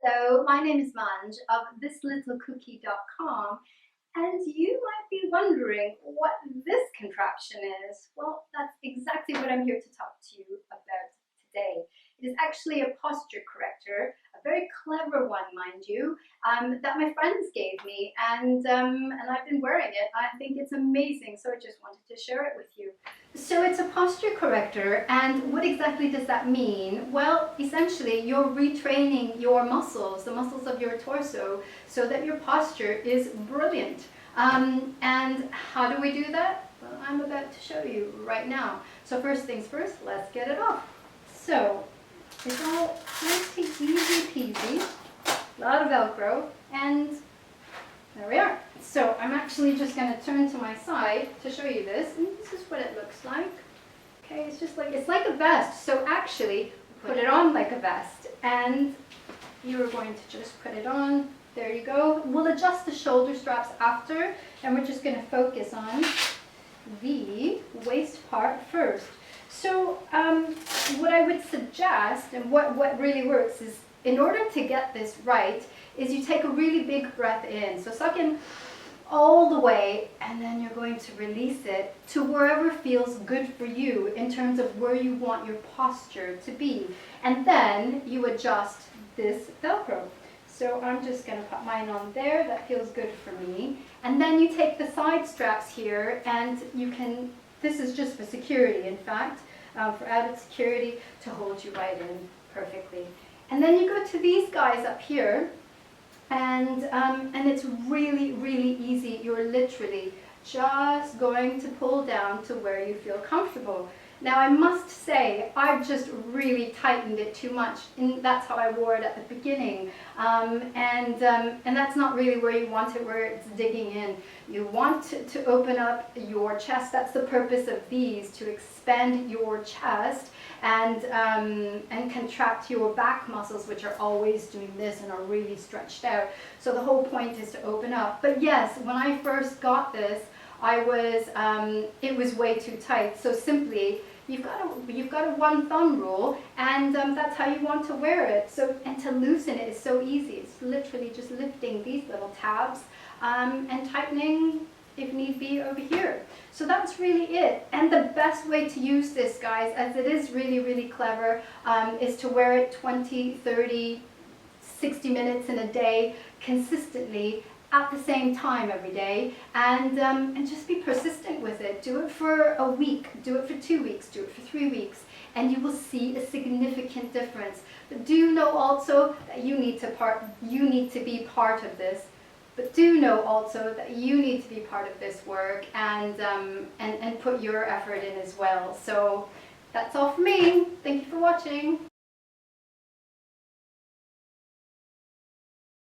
So my name is Manj of thislittlecookie.com, and you might be wondering what this contraption is. Well, that's exactly what I'm here to talk to you about today. It is actually a posture corrector, a very clever one, mind you, that my friends gave me, and I've been wearing it. I think it's amazing, so I just wanted to share it with you. So it's a posture corrector, and what exactly does that mean? Well, essentially you're retraining your muscles, the muscles of your torso, so that your posture is brilliant. And how do we do that? Well, I'm about to show you right now. So first things first, let's get it off. So it's all pretty easy peasy, a lot of Velcro, and there we are. So I'm actually just going to turn to my side to show you this, and this is what it looks like. Okay, it's like a vest. So actually, put it on like a vest, and you're going to just put it on. There you go. We'll adjust the shoulder straps after, and we're just going to focus on the waist part first. So what I would suggest, and what really works, is in order to get this right, is you take a really big breath in. So suck in all the way, and then you're going to release it to wherever feels good for you in terms of where you want your posture to be. And then you adjust this Velcro. So I'm just going to put mine on there. That feels good for me. And then you take the side straps here, and you can, this is just for security, in fact, for added security, to hold you right in perfectly. And then you go to these guys up here, and it's really, really easy. You're literally just going to pull down to where you feel comfortable. Now I must say, I've just really tightened it too much, and that's how I wore it at the beginning. And that's not really where you want it, where it's digging in. You want to open up your chest. That's the purpose of these, to expand your chest and contract your back muscles, which are always doing this and are really stretched out. So the whole point is to open up. But yes, when I first got this, it was way too tight. So simply, you've got a one thumb rule, and that's how you want to wear it. So, and to loosen it is so easy. It's literally just lifting these little tabs and tightening, if need be, over here. So that's really it. And the best way to use this, guys, as it is really, really clever, is to wear it 20, 30, 60 minutes in a day consistently, at the same time every day, and just be persistent with it. Do it for a week, do it for 2 weeks, do it for 3 weeks, and you will see a significant difference. But do know also that you need to be part of this. But do know also that you need to be part of this work, and put your effort in as well. So that's all for me. Thank you for watching.